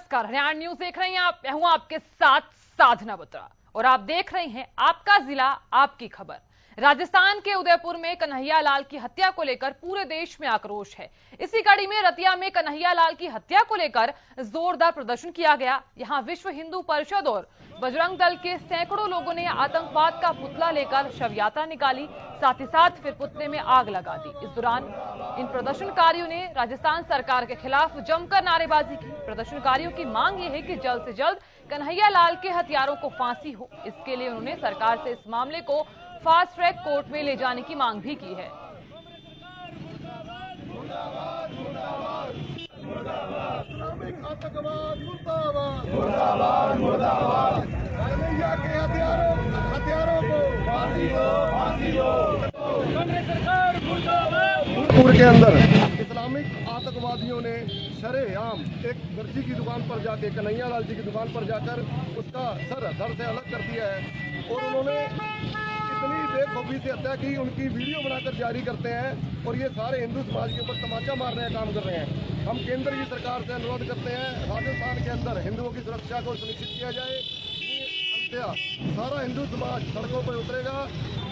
नमस्कार, हरियाणा न्यूज देख रहे हैं आप। मैं हूं आपके साथ साधना बत्रा और आप देख रहे हैं आपका जिला आपकी खबर। राजस्थान के उदयपुर में कन्हैया लाल की हत्या को लेकर पूरे देश में आक्रोश है। इसी कड़ी में रतिया में कन्हैया लाल की हत्या को लेकर जोरदार प्रदर्शन किया गया। यहां विश्व हिंदू परिषद और बजरंग दल के सैकड़ों लोगों ने आतंकवाद का पुतला लेकर शव यात्रा निकाली, साथ ही साथ फिर पुतले में आग लगा दी। इस दौरान इन प्रदर्शनकारियों ने राजस्थान सरकार के खिलाफ जमकर नारेबाजी की। प्रदर्शनकारियों की मांग यह है कि जल्द से जल्द कन्हैया लाल के हत्यारों को फांसी हो। इसके लिए उन्होंने सरकार से इस मामले को फास्ट ट्रैक कोर्ट में ले जाने की मांग भी की है। पूर के अंदर इस्लामिक आतंकवादियों ने शरेआम एक दर्जी की दुकान पर जाके, कन्हैया लाल जी की दुकान पर जाकर उसका सर धड़ से अलग कर दिया है और उन्होंने इतनी बेखौफी से हत्या की, उनकी वीडियो बनाकर जारी करते हैं और ये सारे हिंदू समाज के ऊपर तमाचा मारने का काम कर रहे हैं। हम केंद्र की सरकार से अनुरोध करते हैं, राजस्थान के अंदर हिंदुओं की सुरक्षा को सुनिश्चित किया जाए। सारा हिंदू समाज सड़कों पर उतरेगा।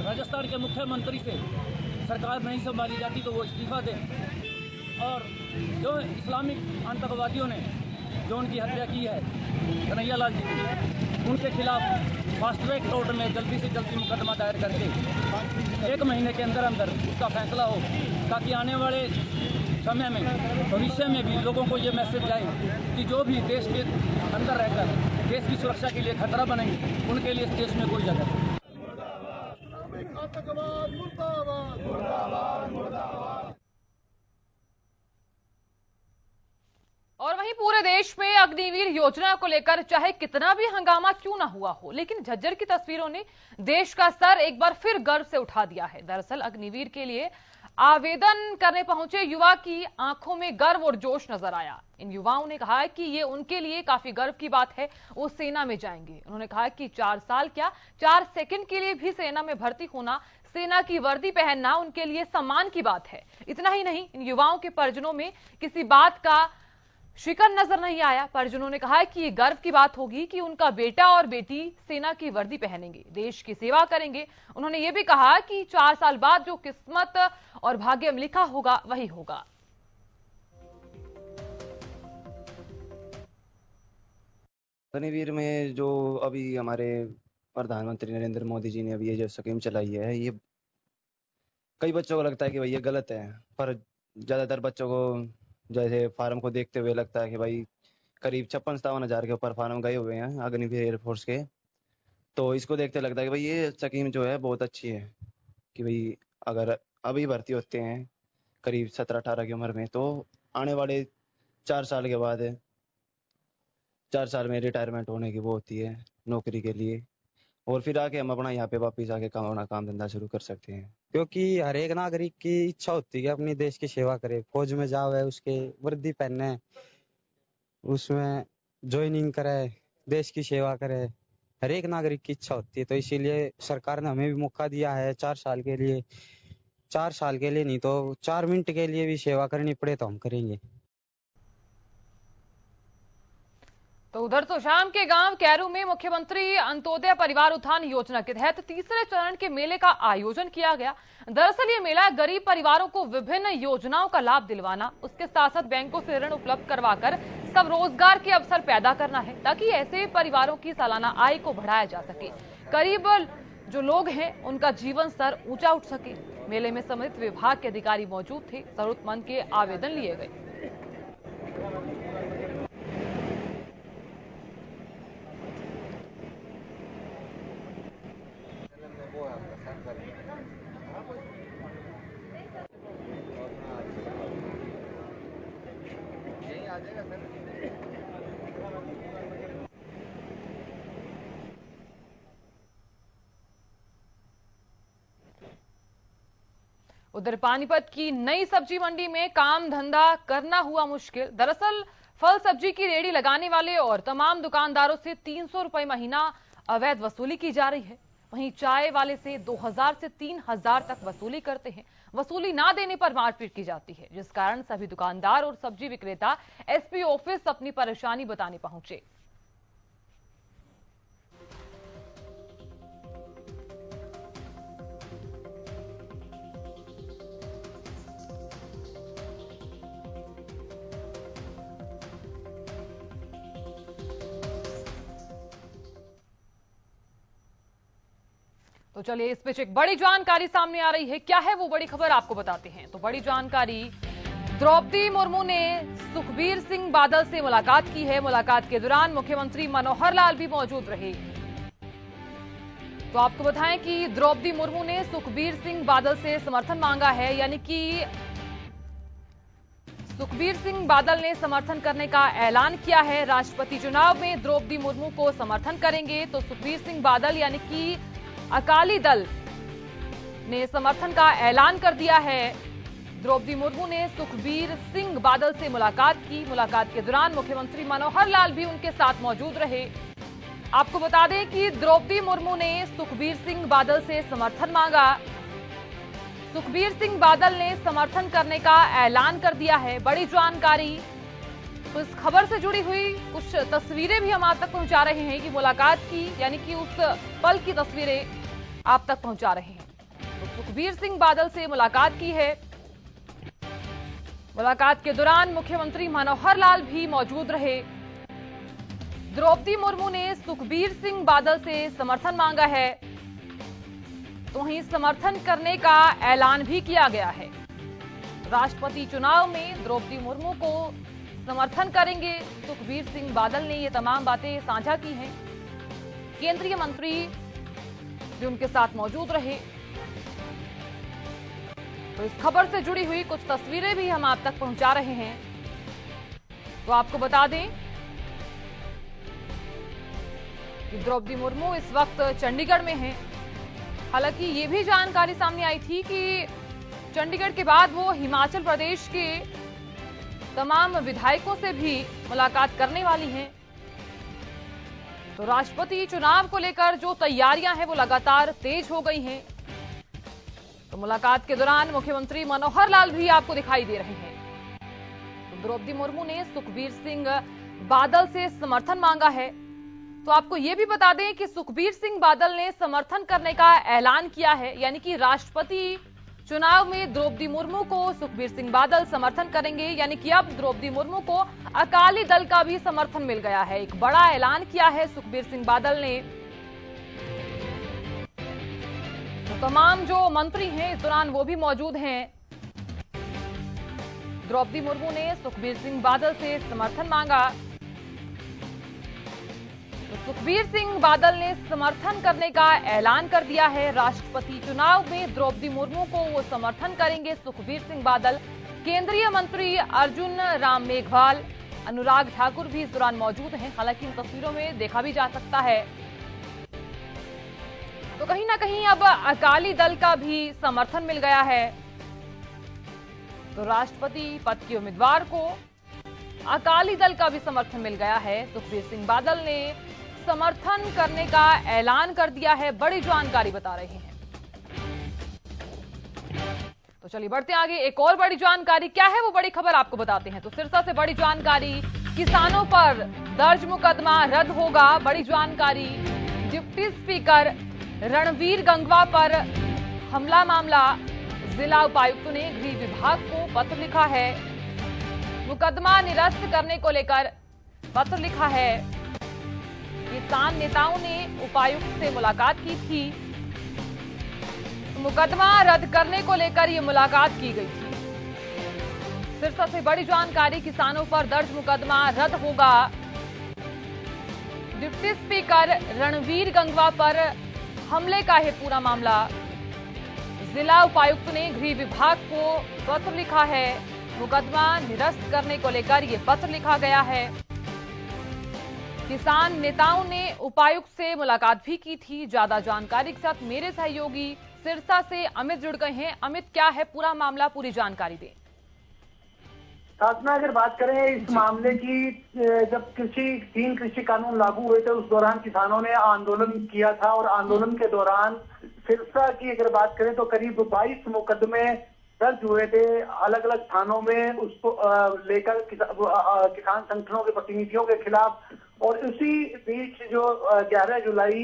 राजस्थान के मुख्यमंत्री से सरकार नहीं संभाली जाती तो वो इस्तीफा दें और जो इस्लामिक आतंकवादियों ने जो उनकी हत्या की है कन्हैया लाल जी की, उनके खिलाफ फास्ट ट्रैक कोर्ट में जल्दी से जल्दी मुकदमा दायर करके 1 महीने के अंदर अंदर उसका फैसला हो, ताकि आने वाले समय में भविष्य में भी लोगों को ये मैसेज जाए कि जो भी देश के अंदर रहकर देश की सुरक्षा के लिए खतरा बनेंगे उनके लिए इस देश में कोई जगह नहीं। और वहीं पूरे देश में अग्निवीर योजना को लेकर चाहे कितना भी हंगामा क्यों ना हुआ हो, लेकिन झज्जर की तस्वीरों ने देश का सर एक बार फिर गर्व से उठा दिया है। दरअसल अग्निवीर के लिए आवेदन करने पहुंचे युवा की आंखों में गर्व और जोश नजर आया। इन युवाओं ने कहा कि ये उनके लिए काफी गर्व की बात है, वो सेना में जाएंगे। उन्होंने कहा कि 4 साल क्या 4 सेकंड के लिए भी सेना में भर्ती होना, सेना की वर्दी पहनना उनके लिए सम्मान की बात है। इतना ही नहीं, इन युवाओं के परिजनों में किसी बात का शिकन नजर नहीं आया। परिजनों ने कहा कि ये गर्व की बात होगी कि उनका बेटा और बेटी सेना की वर्दी पहनेंगे, देश की सेवा करेंगे। उन्होंने ये भी कहा कि 4 साल बाद जो किस्मत और भाग्य में लिखा होगा वही होगा। अग्निवीर में जो अभी हमारे प्रधानमंत्री नरेंद्र मोदी जी ने अभी ये जो स्कीम चलाई है, ये कई बच्चों को लगता है कि भाई ये गलत है, पर ज्यादातर बच्चों को जैसे फार्म को देखते हुए लगता है कि भाई करीब 56-57 हजार के ऊपर फार्म गए हुए हैं अग्निवीर एयरफोर्स के। तो इसको देखते लगता है कि भाई ये स्कीम जो है बहुत अच्छी है कि भाई अगर अभी भर्ती होते हैं करीब 17-18 की उम्र में, तो आने वाले 4 साल के बाद 4 साल में रिटायरमेंट होने की वो होती है नौकरी के लिए, और फिर आके हम अपना यहाँ पे वापिस आके काम धंधा शुरू कर सकते हैं। क्योंकि हर एक नागरिक की इच्छा होती है कि अपनी देश की सेवा करे, फौज में जावे, उसके वर्दी पहने, उसमें ज्वाइनिंग करे, देश की सेवा करे। हर एक नागरिक की इच्छा होती है, तो इसीलिए सरकार ने हमें भी मौका दिया है 4 साल के लिए। 4 साल के लिए नहीं तो 4 मिनट के लिए भी सेवा करनी पड़े तो हम करेंगे। तो उधर तो शाम के गांव कैरू में मुख्यमंत्री अंत्योदय परिवार उत्थान योजना के तहत तीसरे चरण के मेले का आयोजन किया गया। दरअसल ये मेला गरीब परिवारों को विभिन्न योजनाओं का लाभ दिलवाना, उसके साथ साथ बैंकों से ऋण उपलब्ध करवाकर स्वरोजगार के अवसर पैदा करना है, ताकि ऐसे परिवारों की सालाना आय को बढ़ाया जा सके, गरीब जो लोग हैं उनका जीवन स्तर ऊंचा उठ सके। मेले में संबंधित विभाग के अधिकारी मौजूद थे, जरूरतमंद के आवेदन लिए गए। उधर पानीपत की नई सब्जी मंडी में काम धंधा करना हुआ मुश्किल। दरअसल फल सब्जी की रेडी लगाने वाले और तमाम दुकानदारों से 300 रुपए महीना अवैध वसूली की जा रही है। वहीं चाय वाले से 2000 से 3000 तक वसूली करते हैं। वसूली ना देने पर मारपीट की जाती है, जिस कारण सभी दुकानदार और सब्जी विक्रेता एसपी ऑफिस अपनी परेशानी बताने पहुंचे। तो चलिए इस पे एक बड़ी जानकारी सामने आ रही है। क्या है वो बड़ी खबर, आपको बताते हैं। तो बड़ी जानकारी, द्रौपदी मुर्मू ने सुखबीर सिंह बादल से मुलाकात की है। मुलाकात के दौरान मुख्यमंत्री मनोहर लाल भी मौजूद रहे। तो आपको बताएं कि द्रौपदी मुर्मू ने सुखबीर सिंह बादल से समर्थन मांगा है, यानी कि सुखबीर सिंह बादल ने समर्थन करने का ऐलान किया है। राष्ट्रपति चुनाव में द्रौपदी मुर्मू को समर्थन करेंगे। तो सुखबीर सिंह बादल यानी कि अकाली दल ने समर्थन का ऐलान कर दिया है। द्रौपदी मुर्मू ने सुखबीर सिंह बादल से मुलाकात की। मुलाकात के दौरान मुख्यमंत्री मनोहर लाल भी उनके साथ मौजूद रहे। आपको बता दें कि द्रौपदी मुर्मू ने सुखबीर सिंह बादल से समर्थन मांगा। सुखबीर सिंह बादल ने समर्थन करने का ऐलान कर दिया है। बड़ी जानकारी, तो इस खबर से जुड़ी हुई कुछ तस्वीरें भी हम आप तक पहुंचा रहे हैं कि मुलाकात की, यानी कि उस पल की तस्वीरें आप तक पहुंचा रहे हैं। तो सुखबीर सिंह बादल से मुलाकात की है। मुलाकात के दौरान मुख्यमंत्री मनोहर लाल भी मौजूद रहे। द्रौपदी मुर्मू ने सुखबीर सिंह बादल से समर्थन मांगा है। तो वहीं समर्थन करने का ऐलान भी किया गया है। राष्ट्रपति चुनाव में द्रौपदी मुर्मू को समर्थन करेंगे सुखबीर सिंह बादल ने ये तमाम बातें साझा की हैं। केंद्रीय मंत्री भी उनके साथ मौजूद रहे। तो इस खबर से जुड़ी हुई कुछ तस्वीरें भी हम आप तक पहुंचा रहे हैं। तो आपको बता दें कि द्रौपदी मुर्मू इस वक्त चंडीगढ़ में हैं। हालांकि ये भी जानकारी सामने आई थी कि चंडीगढ़ के बाद वो हिमाचल प्रदेश के तमाम विधायकों से भी मुलाकात करने वाली हैं। तो राष्ट्रपति चुनाव को लेकर जो तैयारियां हैं वो लगातार तेज हो गई हैं। तो मुलाकात के दौरान मुख्यमंत्री मनोहर लाल भी आपको दिखाई दे रहे हैं। तो द्रौपदी मुर्मू ने सुखबीर सिंह बादल से समर्थन मांगा है। तो आपको ये भी बता दें कि सुखबीर सिंह बादल ने समर्थन करने का ऐलान किया है, यानी कि राष्ट्रपति चुनाव में द्रौपदी मुर्मू को सुखबीर सिंह बादल समर्थन करेंगे। यानी कि अब द्रौपदी मुर्मू को अकाली दल का भी समर्थन मिल गया है। एक बड़ा ऐलान किया है सुखबीर सिंह बादल ने। तो तमाम जो मंत्री हैं इस दौरान वो भी मौजूद हैं। द्रौपदी मुर्मू ने सुखबीर सिंह बादल से समर्थन मांगा। तो सुखबीर सिंह बादल ने समर्थन करने का ऐलान कर दिया है। राष्ट्रपति चुनाव में द्रौपदी मुर्मू को वो समर्थन करेंगे सुखबीर सिंह बादल। केंद्रीय मंत्री अर्जुन राम मेघवाल, अनुराग ठाकुर भी इस दौरान मौजूद हैं। हालांकि इन तस्वीरों में देखा भी जा सकता है। तो कहीं ना कहीं अब अकाली दल का भी समर्थन मिल गया है। तो राष्ट्रपति पद के उम्मीदवार को अकाली दल का भी समर्थन मिल गया है। सुखबीर सिंह बादल ने समर्थन करने का ऐलान कर दिया है। बड़ी जानकारी बता रहे हैं। तो चलिए बढ़ते आगे, एक और बड़ी जानकारी, क्या है वो बड़ी खबर आपको बताते हैं। तो सिरसा से बड़ी जानकारी, किसानों पर दर्ज मुकदमा रद्द होगा। बड़ी जानकारी, डिप्टी स्पीकर रणवीर गंगवा पर हमला मामला, जिला उपायुक्त ने गृह विभाग को पत्र लिखा है। मुकदमा निरस्त करने को लेकर पत्र लिखा है। किसान नेताओं ने उपायुक्त से मुलाकात की थी। मुकदमा रद्द करने को लेकर यह मुलाकात की गई थी। सिरसा से बड़ी जानकारी, किसानों पर दर्ज मुकदमा रद्द होगा। डिप्टी स्पीकर रणवीर गंगवा पर हमले का है पूरा मामला। जिला उपायुक्त ने गृह विभाग को पत्र लिखा है। मुकदमा निरस्त करने को लेकर यह पत्र लिखा गया है। किसान नेताओं ने उपायुक्त से मुलाकात भी की थी। ज्यादा जानकारी के साथ मेरे सहयोगी सिरसा से अमित जुड़ गए हैं। अमित, क्या है पूरा मामला, पूरी जानकारी दें। साधना, अगर बात करें इस मामले की, जब 3 कृषि कानून लागू हुए थे उस दौरान किसानों ने आंदोलन किया था और आंदोलन के दौरान सिरसा की अगर बात करें तो करीब 22 मुकदमे दर्ज हुए थे अलग अलग थानों में, उसको लेकर किसान संगठनों के प्रतिनिधियों के खिलाफ। और उसी बीच जो 11 जुलाई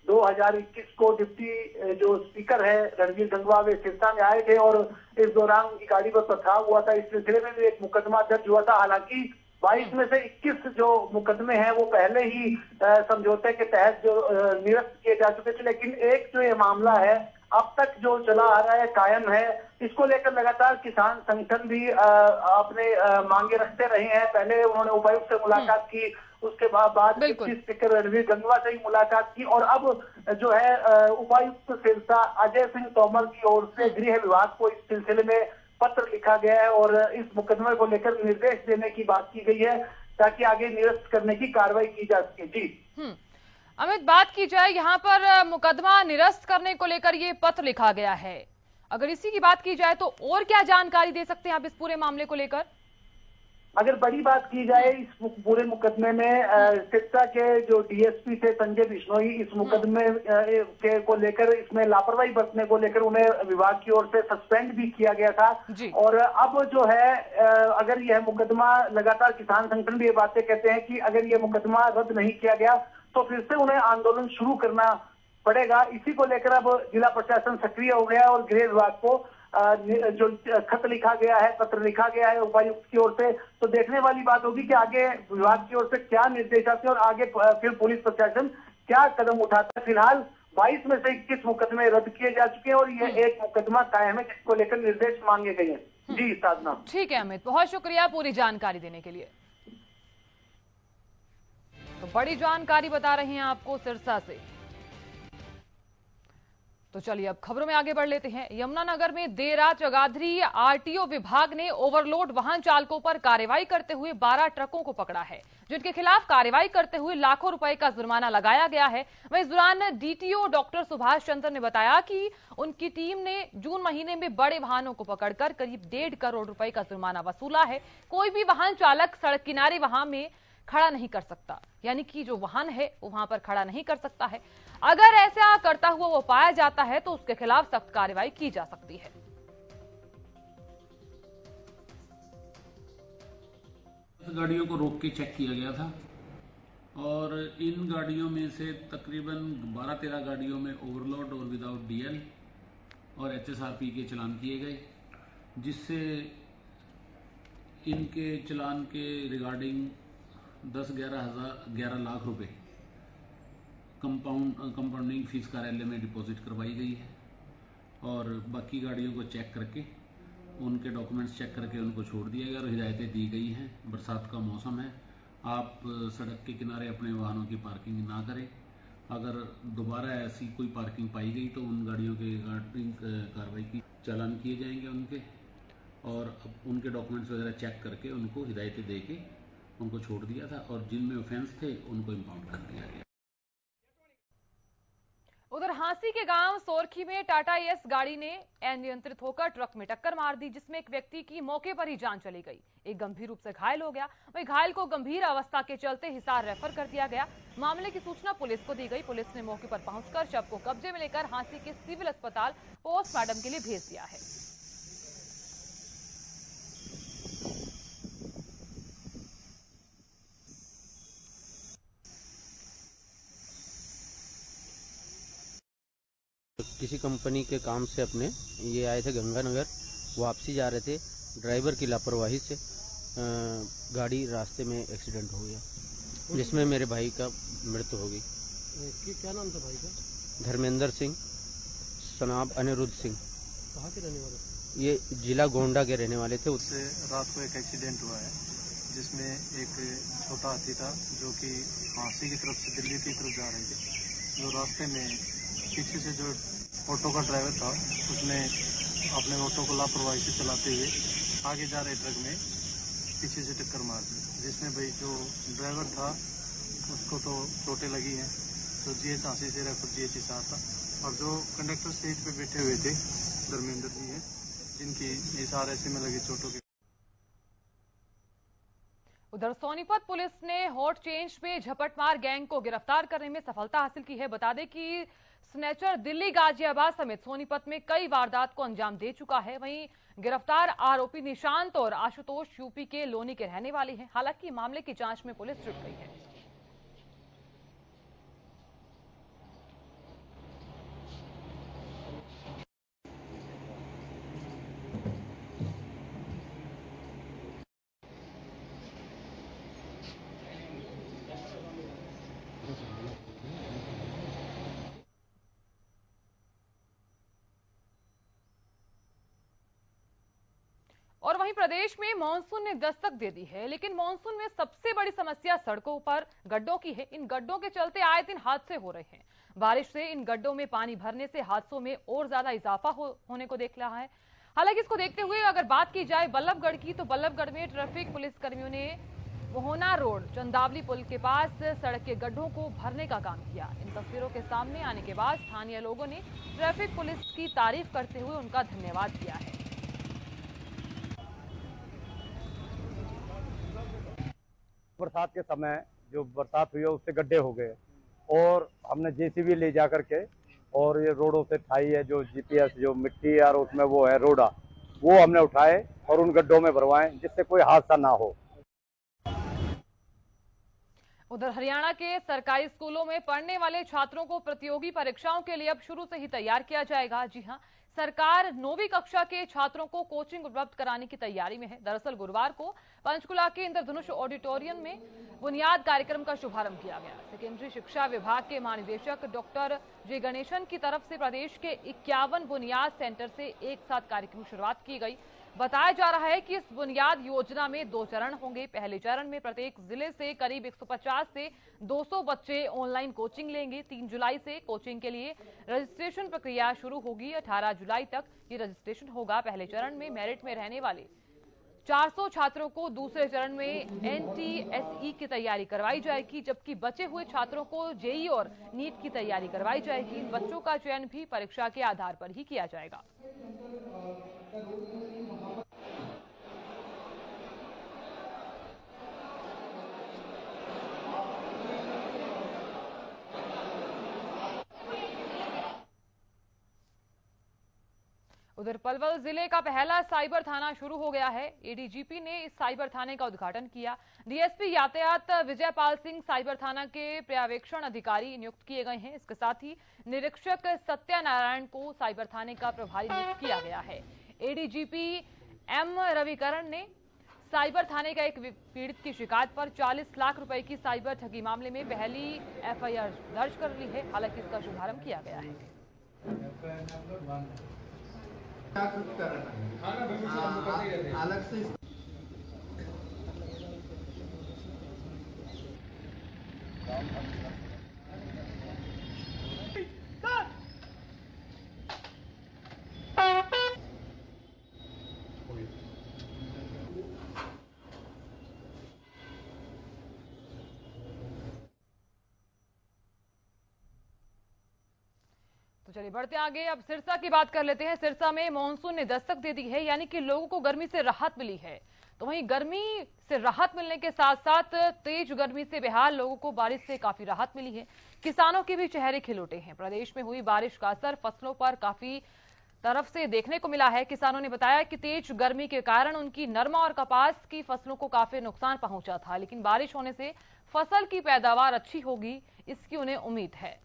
2021 को डिप्टी जो स्पीकर है रणवीर गंगवा वे सिरसा में आए थे और इस दौरान उनकी गाड़ी पर पथराव हुआ था। इस सिलसिले में भी एक मुकदमा दर्ज हुआ था। हालांकि 22 में से 21 जो मुकदमे हैं वो पहले ही समझौते के तहत जो निरस्त किए जा चुके थे, लेकिन एक जो ये मामला है अब तक जो चला आ रहा है, कायम है। इसको लेकर लगातार किसान संगठन भी अपने मांगे रखते रहे हैं। पहले उन्होंने उपायुक्त से मुलाकात की, उसके बाद डिप्टी स्पीकर रणवीर गंगवा से ही मुलाकात की और अब जो है उपायुक्त सिरसा अजय सिंह तोमर की ओर से गृह विभाग को इस सिलसिले में पत्र लिखा गया है और इस मुकदमे को लेकर निर्देश देने की बात की गई है ताकि आगे निरस्त करने की कार्रवाई की जा सके। जी अमित, बात की जाए यहाँ पर मुकदमा निरस्त करने को लेकर ये पत्र लिखा गया है, अगर इसी की बात की जाए तो और क्या जानकारी दे सकते हैं आप इस पूरे मामले को लेकर? अगर बड़ी बात की जाए इस पूरे मुकदमे में सिरसा के जो डीएसपी थे संजय बिश्नोई, इस मुकदमे के को लेकर इसमें लापरवाही बरतने को लेकर उन्हें विभाग की ओर से सस्पेंड भी किया गया था। और अब जो है अगर यह मुकदमा, लगातार किसान संगठन भी ये बातें कहते हैं कि अगर यह मुकदमा रद्द नहीं किया गया तो फिर से उन्हें आंदोलन शुरू करना पड़ेगा। इसी को लेकर अब जिला प्रशासन सक्रिय हो गया और गृह विभाग को जो खत लिखा गया है, पत्र लिखा गया है उपायुक्त की ओर से। तो देखने वाली बात होगी कि आगे विभाग की ओर से क्या निर्देश आते हैं और आगे फिर पुलिस प्रशासन क्या कदम उठाता है। फिलहाल 22 में से 21 मुकदमे रद्द किए जा चुके हैं और यह एक मुकदमा कायम है जिसको लेकर निर्देश मांगे गए हैं। जी साधना। ठीक है अमित, बहुत शुक्रिया पूरी जानकारी देने के लिए। तो बड़ी जानकारी बता रहे हैं आपको सिरसा से। तो चलिए अब खबरों में आगे बढ़ लेते हैं। यमुनानगर में देर रात जगाधरी आरटीओ विभाग ने ओवरलोड वाहन चालकों पर कार्रवाई करते हुए 12 ट्रकों को पकड़ा है, जिनके खिलाफ कार्रवाई करते हुए लाखों रुपए का जुर्माना लगाया गया है। वहीं इस दौरान डीटीओ डॉक्टर सुभाष चंद्र ने बताया कि उनकी टीम ने जून महीने में बड़े वाहनों को पकड़कर करीब 1.5 करोड़ रुपए का जुर्माना वसूला है। कोई भी वाहन चालक सड़क किनारे वहां में खड़ा नहीं कर सकता, यानी कि जो वाहन है वो वहां पर खड़ा नहीं कर सकता है। अगर ऐसा करता हुआ वो पाया जाता है तो उसके खिलाफ सख्त कार्रवाई की जा सकती है। गाड़ियों को रोक के चेक किया गया था और इन गाड़ियों में से तकरीबन 12-13 गाड़ियों में ओवरलोड और विदाउट डीएल और एचएसआरपी के चालान किए गए, जिससे इनके चालान के रिगार्डिंग 10-11 लाख रुपए कंपाउंडिंग फीस कार्यालय में डिपॉजिट करवाई गई है और बाकी गाड़ियों को चेक करके उनके डॉक्यूमेंट्स चेक करके उनको छोड़ दिया गया और हिदायतें दी गई हैं। बरसात का मौसम है, आप सड़क के किनारे अपने वाहनों की पार्किंग ना करें। अगर दोबारा ऐसी कोई पार्किंग पाई गई तो उन गाड़ियों के रिगार्डिंग कार्रवाई की चालान किए जाएंगे उनके, और उनके डॉक्यूमेंट्स वगैरह चेक करके उनको हिदायतें दे के उनको छोड़ दिया था और जिनमें ऑफेंस थे उनको इंपाउंड कर दिया गया। उधर हांसी के गांव सोरखी में टाटा एस गाड़ी ने अनियंत्रित होकर ट्रक में टक्कर मार दी, जिसमें एक व्यक्ति की मौके पर ही जान चली गई, एक गंभीर रूप से घायल हो गया। वहीं घायल को गंभीर अवस्था के चलते हिसार रेफर कर दिया गया। मामले की सूचना पुलिस को दी गई। पुलिस ने मौके पर पहुंचकर शव को कब्जे में लेकर हांसी के सिविल अस्पताल पोस्टमार्टम के लिए भेज दिया है। किसी कंपनी के काम से अपने ये आए थे गंगानगर, वापसी जा रहे थे। ड्राइवर की लापरवाही से गाड़ी रास्ते में एक्सीडेंट हो गया, जिसमें मेरे भाई का मृत्यु हो गई। क्या नाम था भाई का? धर्मेंद्र सिंह, सनाब अनिरुद्ध सिंह। कहाँ के रहने वाले? ये जिला गोंडा के रहने वाले थे। उससे रात को एक एक्सीडेंट हुआ है जिसमें एक छोटा हाथी था जो कि हांसी की तरफ से दिल्ली की तरफ जा रहे थे। जो रास्ते में पीछे से जो ऑटो का ड्राइवर था उसने अपने ऑटो को लापरवाही से चलाते हुए आगे जा रहे ट्रक में पीछे से टक्कर मार दी, जिसमें भाई जो ड्राइवर था उसको तो चोटें लगी हैं, तो जीएच हांसी से रेफर जीएच हिसार था। और जो कंडक्टर सीट पे बैठे हुए थे धर्मेंद्र जी हैं, जिनकी हिसार ऐसे में लगी चोटों के। उधर सोनीपत पुलिस ने हॉट चेंज में झपटमार गैंग को गिरफ्तार करने में सफलता हासिल की है। बता दें कि स्नेचर दिल्ली, गाजियाबाद समेत सोनीपत में कई वारदात को अंजाम दे चुका है। वहीं गिरफ्तार आरोपी निशांत और आशुतोष यूपी के लोनी के रहने वाले हैं। हालांकि मामले की जांच में पुलिस जुट गई है। और वहीं प्रदेश में मानसून ने दस्तक दे दी है, लेकिन मानसून में सबसे बड़ी समस्या सड़कों पर गड्ढों की है। इन गड्ढों के चलते आए दिन हादसे हो रहे हैं। बारिश से इन गड्ढों में पानी भरने से हादसों में और ज्यादा इजाफा होने को देख रहा है। हालांकि इसको देखते हुए अगर बात की जाए बल्लभगढ़ की, तो बल्लभगढ़ में ट्रैफिक पुलिस कर्मियों ने मोहना रोड चंदावली पुल के पास सड़क के गड्ढों को भरने का काम किया। इन तस्वीरों के सामने आने के बाद स्थानीय लोगों ने ट्रैफिक पुलिस की तारीफ करते हुए उनका धन्यवाद किया है। बरसात के समय जो बरसात हुई है उससे गड्ढे हो गए और हमने जेसीबी ले जा करके और ये रोडों से ठाई है, जो जीपीएस जो मिट्टी और उसमें वो है रोडा, वो हमने उठाए और उन गड्ढों में भरवाएं जिससे कोई हादसा ना हो। उधर हरियाणा के सरकारी स्कूलों में पढ़ने वाले छात्रों को प्रतियोगी परीक्षाओं के लिए अब शुरू से ही तैयार किया जाएगा। जी हां, सरकार 9वीं कक्षा के छात्रों को कोचिंग उपलब्ध कराने की तैयारी में है। दरअसल गुरुवार को पंचकुला के इंद्रधनुष ऑडिटोरियम में बुनियाद कार्यक्रम का शुभारंभ किया गया। सेकेंडरी शिक्षा विभाग के महानिदेशक डॉक्टर जे गणेशन की तरफ से प्रदेश के 51 बुनियाद सेंटर से एक साथ कार्यक्रम की शुरुआत की गई। बताया जा रहा है कि इस बुनियाद योजना में 2 चरण होंगे। पहले चरण में प्रत्येक जिले से करीब 150 से 200 बच्चे ऑनलाइन कोचिंग लेंगे। 3 जुलाई से कोचिंग के लिए रजिस्ट्रेशन प्रक्रिया शुरू होगी। 18 जुलाई तक ये रजिस्ट्रेशन होगा। पहले चरण में मेरिट में रहने वाले 400 छात्रों को दूसरे चरण में NTSE की तैयारी करवाई जाएगी, जबकि बचे हुए छात्रों को जेई और नीट की तैयारी करवाई जाएगी। इन बच्चों का चयन भी परीक्षा के आधार पर ही किया जाएगा। उधर पलवल जिले का पहला साइबर थाना शुरू हो गया है। एडीजीपी ने इस साइबर थाने का उद्घाटन किया। डीएसपी यातायात विजयपाल सिंह साइबर थाना के पर्यवेक्षण अधिकारी नियुक्त किए गए हैं। इसके साथ ही निरीक्षक सत्यनारायण को साइबर थाने का प्रभारी नियुक्त किया गया है। एडीजीपी एम रविकरण ने साइबर थाने का एक पीड़ित की शिकायत पर 40 लाख रुपए की साइबर ठगी मामले में पहली एफआईआर दर्ज कर ली है। हालांकि इसका शुभारंभ किया गया है। अलग से तो चलिए बढ़ते आगे, अब सिरसा की बात कर लेते हैं। सिरसा में मानसून ने दस्तक दे दी है, यानी कि लोगों को गर्मी से राहत मिली है। तो वहीं गर्मी से राहत मिलने के साथ साथ तेज गर्मी से बेहाल लोगों को बारिश से काफी राहत मिली है। किसानों के भी चेहरे खिल उठे हैं। प्रदेश में हुई बारिश का असर फसलों पर काफी तरफ से देखने को मिला है। किसानों ने बताया कि तेज गर्मी के कारण उनकी नरमा और कपास की फसलों को काफी नुकसान पहुंचा था, लेकिन बारिश होने से फसल की पैदावार अच्छी होगी, इसकी उन्हें उम्मीद है।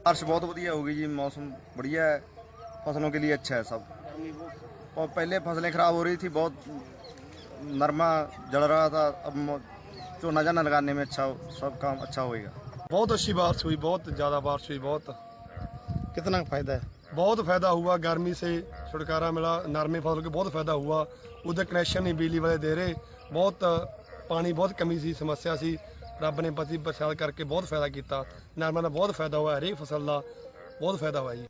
बारिश बहुत बढ़िया होगी जी, मौसम बढ़िया है, फसलों के लिए अच्छा है सब। और पहले फसलें खराब हो रही थी, बहुत नरमा जल रहा था, अब चूना जाना लगाने में अच्छा, सब काम अच्छा होएगा। बहुत अच्छी बारिश हुई, बहुत ज़्यादा बारिश हुई। बहुत कितना फायदा है? बहुत फायदा हुआ, गर्मी से छुटकारा मिला, नरमी फसल को बहुत फायदा हुआ। उधर कनेक्शन नहीं बिजली वाले दे रहे, बहुत पानी बहुत कमी सी समस्या सी, रब ने बची बरसात करके बहुत फायदा किया। नरमे का बहुत फायदा हुआ, हरेक फसल का बहुत फायदा हुआ जी।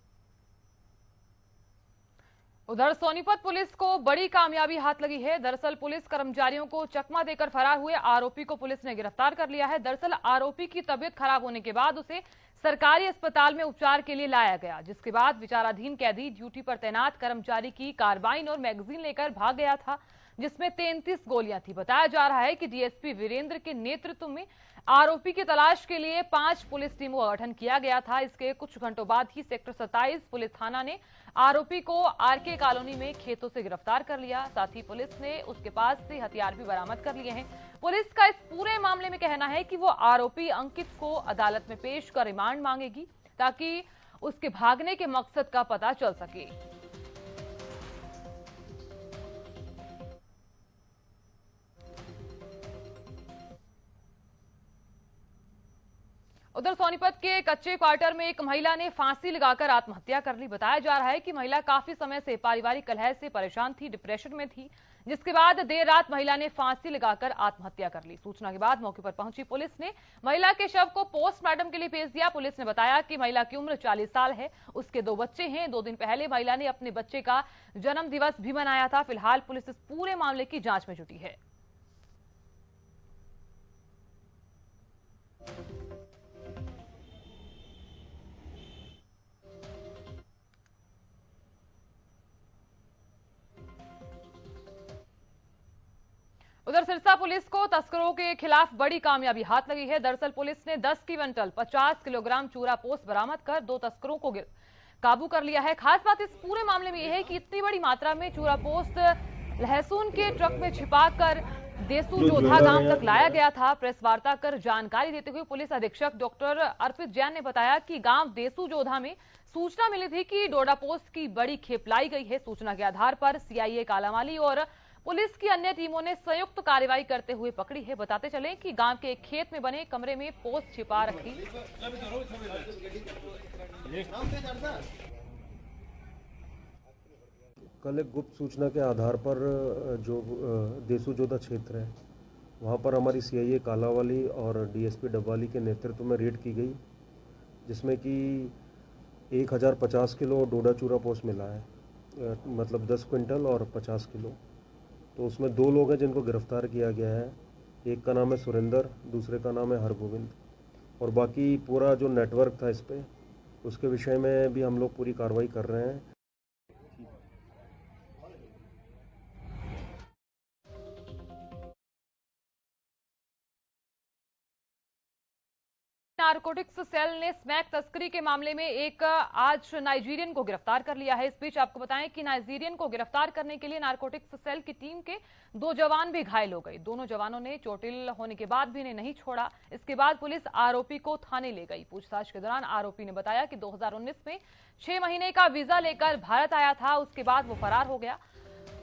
उधर सोनीपत पुलिस को बड़ी कामयाबी हाथ लगी है। दरअसल पुलिस कर्मचारियों को चकमा देकर फरार हुए आरोपी को पुलिस ने गिरफ्तार कर लिया है। दरअसल आरोपी की तबीयत खराब होने के बाद उसे सरकारी अस्पताल में उपचार के लिए लाया गया, जिसके बाद विचाराधीन कैदी ड्यूटी पर तैनात कर्मचारी की कार्बाइन और मैगजीन लेकर भाग गया था, जिसमें 33 गोलियां थी। बताया जा रहा है कि डीएसपी वीरेंद्र के नेतृत्व में आरोपी की तलाश के लिए 5 पुलिस टीमों का गठन किया गया था। इसके कुछ घंटों बाद ही सेक्टर 27 पुलिस थाना ने आरोपी को आरके कॉलोनी में खेतों से गिरफ्तार कर लिया। साथ ही पुलिस ने उसके पास से हथियार भी बरामद कर लिए हैं। पुलिस का इस पूरे मामले में कहना है कि वो आरोपी अंकित को अदालत में पेश कर रिमांड मांगेगी, ताकि उसके भागने के मकसद का पता चल सके। उधर सोनीपत के कच्चे क्वार्टर में एक महिला ने फांसी लगाकर आत्महत्या कर ली। बताया जा रहा है कि महिला काफी समय से पारिवारिक कलह से परेशान थी, डिप्रेशन में थी, जिसके बाद देर रात महिला ने फांसी लगाकर आत्महत्या कर ली। सूचना के बाद मौके पर पहुंची पुलिस ने महिला के शव को पोस्टमार्टम के लिए भेज दिया। पुलिस ने बताया कि महिला की उम्र 40 साल है, उसके 2 बच्चे हैं। 2 दिन पहले महिला ने अपने बच्चे का जन्म दिवस भी मनाया था। फिलहाल पुलिस इस पूरे मामले की जांच में जुटी है। उधर सिरसा पुलिस को तस्करों के खिलाफ बड़ी कामयाबी हाथ लगी है। दरअसल पुलिस ने 10 क्विंटल 50 किलोग्राम चूरा पोस्त बरामद कर 2 तस्करों को काबू कर लिया है। खास बात इस पूरे मामले में यह है कि इतनी बड़ी मात्रा में चूरा पोस्त लहसुन के ट्रक में छिपाकर देसू जोधा गांव तक लाया गया था। प्रेस वार्ता कर जानकारी देते हुए पुलिस अधीक्षक डॉक्टर अर्पित जैन ने बताया कि गांव देसू जोधा में सूचना मिली थी कि डोडा पोस्त की बड़ी खेप लाई गई है। सूचना के आधार पर सीआईए कालामाली और पुलिस की अन्य टीमों ने संयुक्त कार्रवाई करते हुए पकड़ी है। बताते चले कि गांव के एक खेत में बने कमरे में पोस्त छिपा रखी। कल एक गुप्त सूचना के आधार पर जो देसू जोधा क्षेत्र है, वहां पर हमारी सीआईए कालावाली और डीएसपी डब्बाली के नेतृत्व में रेड की गई, जिसमें कि 1050 किलो डोडा चूरा पोस्त मिला है, मतलब 10 क्विंटल और 50 किलो। तो उसमें 2 लोग हैं जिनको गिरफ्तार किया गया है। एक का नाम है सुरेंद्र, दूसरे का नाम है हरगोविंद। और बाकी पूरा जो नेटवर्क था इस पे, उसके विषय में भी हम लोग पूरी कार्रवाई कर रहे हैं। नारकोटिक्स सेल ने स्मैक तस्करी के मामले में एक आज नाइजीरियन को गिरफ्तार कर लिया है। इस बीच आपको बताएं कि नाइजीरियन को गिरफ्तार करने के लिए नारकोटिक्स सेल की टीम के 2 जवान भी घायल हो गए। दोनों जवानों ने चोटिल होने के बाद भी इन्हें नहीं छोड़ा। इसके बाद पुलिस आरोपी को थाने ले गई। पूछताछ के दौरान आरोपी ने बताया कि 2019 में 6 महीने का वीजा लेकर भारत आया था, उसके बाद वो फरार हो गया।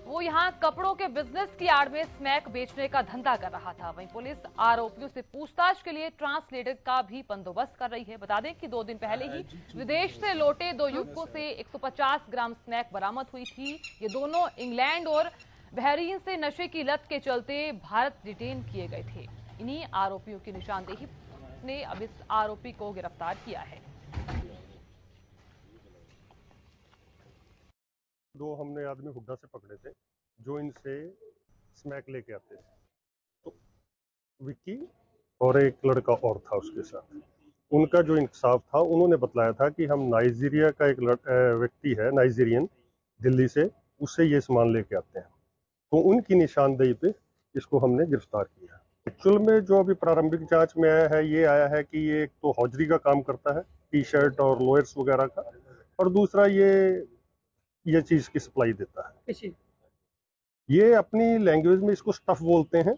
वो यहां कपड़ों के बिजनेस की आड़ में स्मैक बेचने का धंधा कर रहा था। वहीं पुलिस आरोपियों से पूछताछ के लिए ट्रांसलेटर का भी बंदोबस्त कर रही है। बता दें कि 2 दिन पहले ही विदेश से लौटे 2 युवकों से 150 ग्राम स्मैक बरामद हुई थी। ये दोनों इंग्लैंड और बहरीन से नशे की लत के चलते भारत डिटेन किए गए थे। इन्हीं आरोपियों की निशानदेही ने अब इस आरोपी को गिरफ्तार किया है। 2 हमने आदमी हुड्डा से पकड़े थे जो इनसे स्मैक लेके आते थे। तो विक्की और एक लड़का और था उसके साथ। उनका जो इंसाफ था, उन्होंने बतलाया था कि हम नाइजीरिया का एक व्यक्ति है, नाइजीरियन, दिल्ली से, उससे ये सामान लेके आते हैं। तो उनकी निशानदेही पे इसको हमने गिरफ्तार किया। एक्चुअल में जो अभी प्रारंभिक जांच में आया है, ये आया है कि ये एक तो हौजरी का काम करता है, टी शर्ट और लोअर्स वगैरह का, और दूसरा ये चीज की सप्लाई देता है। ये अपनी लैंग्वेज में इसको स्टफ बोलते हैं,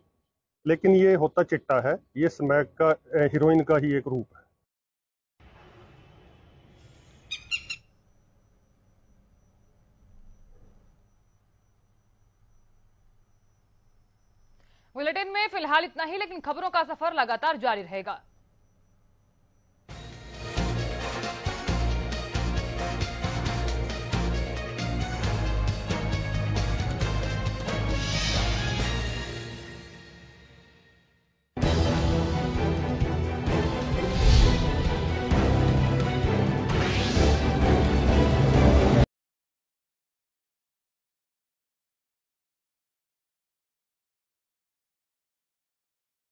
लेकिन ये होता चिट्टा है। ये स्मैक का, हीरोइन का ही एक रूप है। बुलेटिन में फिलहाल इतना ही, लेकिन खबरों का सफर लगातार जारी रहेगा।